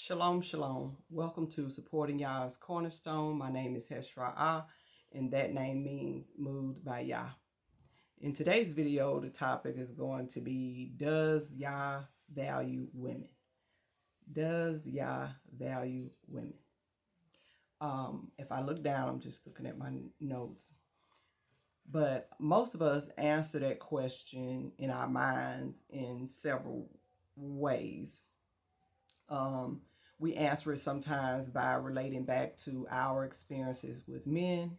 Shalom, shalom. Welcome to Supporting Yah's Cornerstone. My name is Heshra'ah, and that name means moved by Yah. In today's video, the topic is going to be, does Yah value women? Does Yah value women? If I look down, I'm just looking at my notes. But most of us answer that question in our minds in several ways. We answer it sometimes by relating back to our experiences with men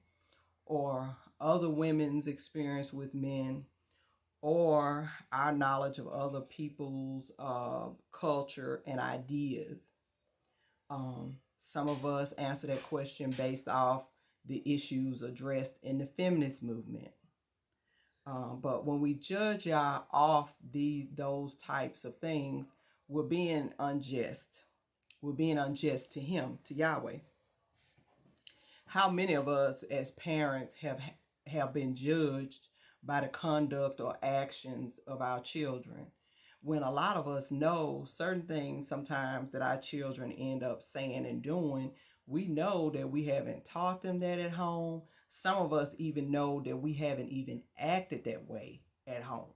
or other women's experience with men or our knowledge of other people's culture and ideas. Some of us answer that question based off the issues addressed in the feminist movement. But when we judge y'all off those types of things, we're being unjust. We're being unjust to him, to Yahweh. How many of us as parents have been judged by the conduct or actions of our children, when a lot of us know certain things sometimes that our children end up saying and doing? We know that we haven't taught them that at home. Some of us even know that we haven't even acted that way at home.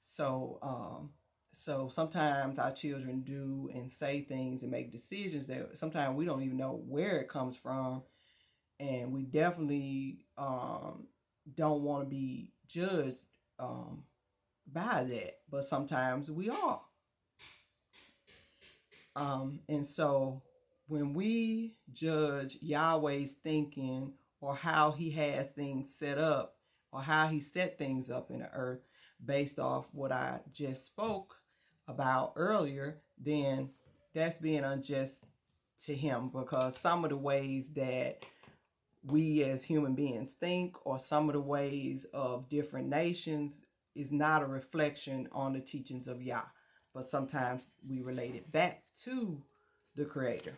So sometimes our children do and say things and make decisions that sometimes we don't even know where it comes from, and we definitely don't want to be judged by that, but sometimes we are. And so when we judge Yahweh's thinking or how he has things set up or how he set things up in the earth based off what I just spoke about earlier, then that's being unjust to him, because some of the ways that we as human beings think or some of the ways of different nations is not a reflection on the teachings of Yah, but sometimes we relate it back to the Creator.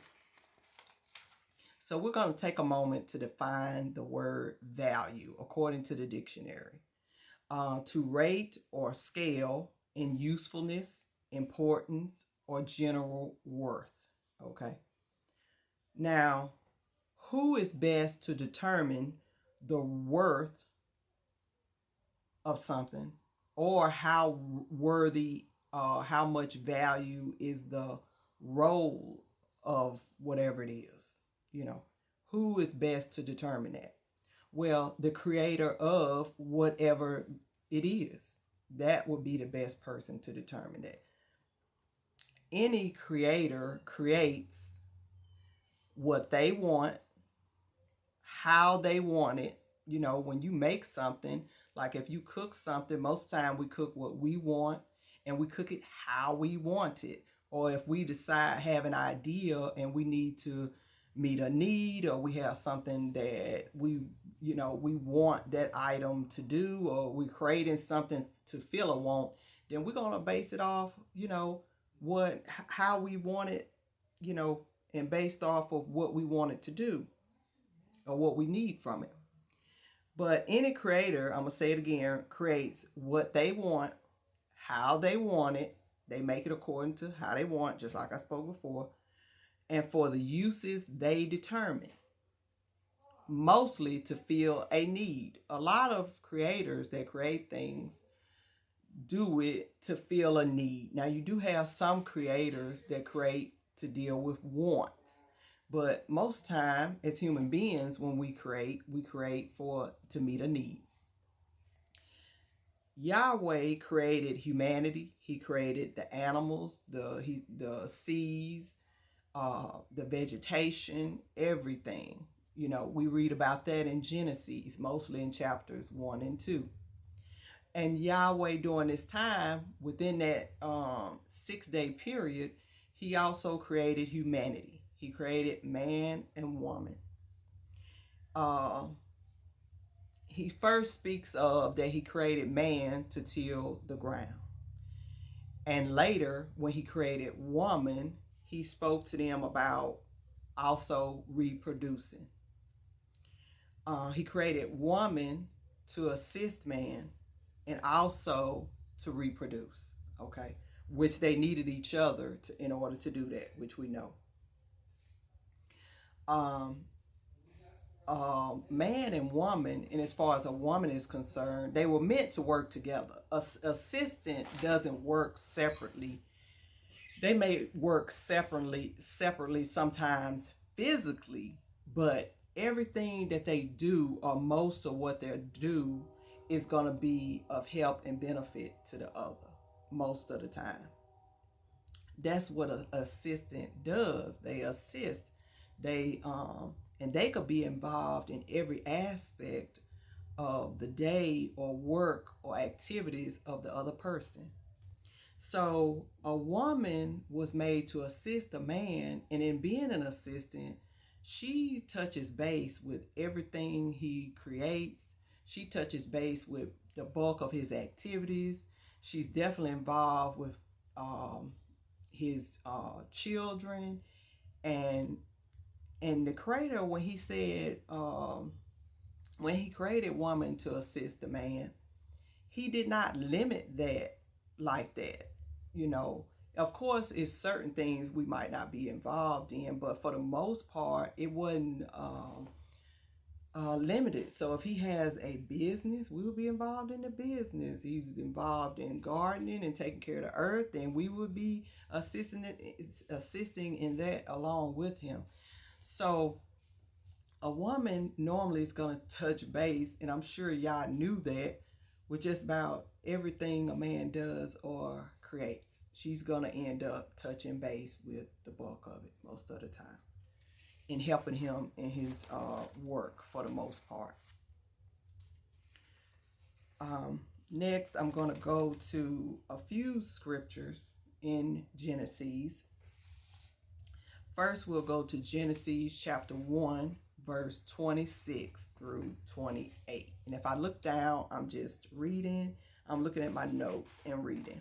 So we're going to take a moment to define the word value according to the dictionary. To rate or scale in usefulness, importance, or general worth. Okay. Now, who is best to determine the worth of something, or how worthy, how much value is the role of whatever it is? Who is best to determine that? Well, the creator of whatever it is. That would be the best person to determine that. Any creator creates what they want, how they want it. When you make something, like if you cook something, most of the time we cook what we want and we cook it how we want it. Or if we have an idea and we need to meet a need, or we have something that we want that item to do, or we're creating something to fill a want, then we're going to base it off, how we want it, and based off of what we want it to do or what we need from it. But any creator, I'm going to say it again, creates what they want, how they want it. They make it according to how they want, just like I spoke before, and for the uses they determine, mostly to fill a need. A lot of creators that create things do it to fill a need. Now, you do have some creators that create to deal with wants, but most time as human beings, when we create to meet a need. Yahweh created humanity. He created the animals, the seas, the vegetation, everything. We read about that in Genesis, mostly in chapters 1 and 2. And Yahweh, during this time, within that 6-day period, he also created humanity. He created man and woman. He first speaks of that he created man to till the ground. And later, when he created woman, he spoke to them about also reproducing. He created woman to assist man and also to reproduce, okay? Which they needed each other in order to do that, which we know. Um, Man and woman, and as far as a woman is concerned, they were meant to work together. Assistant doesn't work separately. They may work separately sometimes physically, but everything that they do, or most of what they do, is going to be of help and benefit to the other most of the time. That's what an assistant does. They assist. And they could be involved in every aspect of the day or work or activities of the other person. So a woman was made to assist a man, and in being an assistant, she touches base with everything he creates. She touches base with the bulk of his activities. She's definitely involved with um, his children, and the creator, when he said when he created woman to assist the man, he did not limit that like that. You know, of course, it's certain things we might not be involved in, but for the most part, it wasn't limited. So if he has a business, we would be involved in the business. He's involved in gardening and taking care of the earth, and we would be assisting in that along with him. So a woman normally is going to touch base, and I'm sure y'all knew that, with just about everything a man does or creates. She's going to end up touching base with the bulk of it most of the time, in helping him in his work for the most part. Next, I'm going to go to a few scriptures in Genesis. First, we'll go to Genesis chapter 1, verse 26 through 28. And if I look down, I'm just reading. I'm looking at my notes and reading.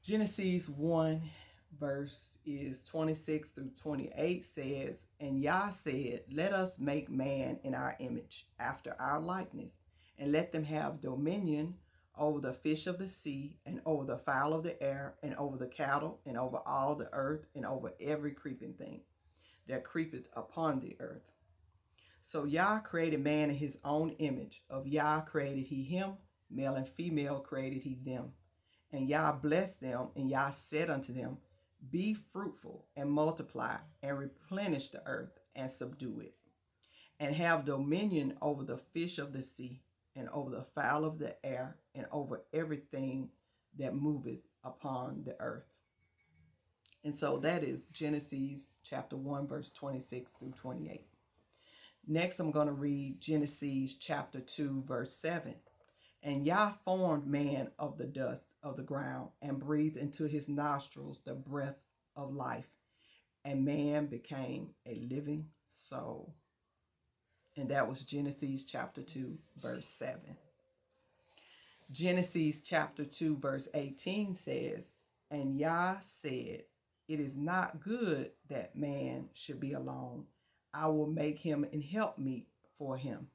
Genesis 1, verse is 26 through 28 says, "And Yah said, Let us make man in our image, after our likeness, and let them have dominion over the fish of the sea, and over the fowl of the air, and over the cattle, and over all the earth, and over every creeping thing that creepeth upon the earth." So Yah created man in his own image. Of Yah created he him, male and female created he them. And Yah blessed them, and Yah said unto them, Be fruitful, and multiply, and replenish the earth, and subdue it, and have dominion over the fish of the sea, and over the fowl of the air, and over everything that moveth upon the earth. And so that is Genesis chapter 1, verse 26 through 28. Next, I'm going to read Genesis chapter 2, verse 7. "And Yah formed man of the dust of the ground, and breathed into his nostrils the breath of life, and man became a living soul." And that was Genesis chapter 2, verse 7. Genesis chapter 2, verse 18 says, "And Yah said, It is not good that man should be alone. I will make him an helpmeet for him."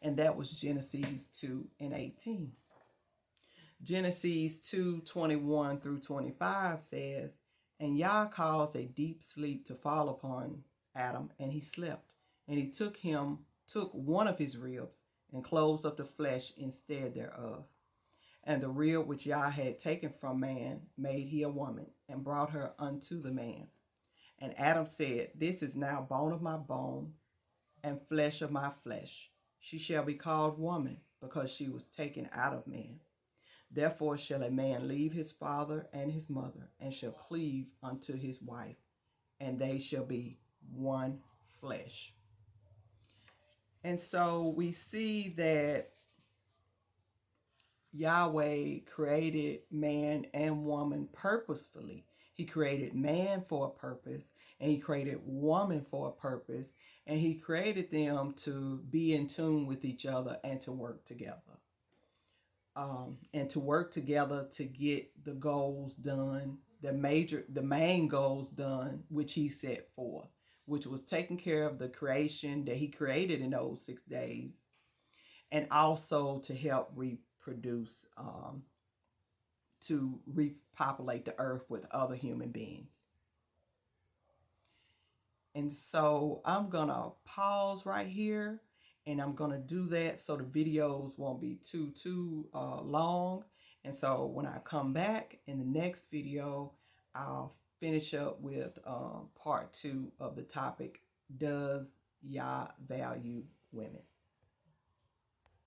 And that was Genesis 2 and 18. Genesis 2:21 through 25 says, "And Yah caused a deep sleep to fall upon Adam, and he slept. And he took one of his ribs, and closed up the flesh instead thereof. And the rib which Yah had taken from man made he a woman, and brought her unto the man. And Adam said, This is now bone of my bones, and flesh of my flesh. She shall be called woman, because she was taken out of man. Therefore shall a man leave his father and his mother, and shall cleave unto his wife, and they shall be one flesh." And so we see that Yahweh created man and woman purposefully. He created man for a purpose, and he created woman for a purpose, and he created them to be in tune with each other and to work together. And to work together to get the goals done, the main goals done, which he set forth, which was taking care of the creation that he created in those 6 days, and also to help reproduce, to repopulate the earth with other human beings. And so I'm going to pause right here, and I'm going to do that so the videos won't be too long. And so when I come back in the next video, I'll finish up with part 2 of the topic, does Yah value women?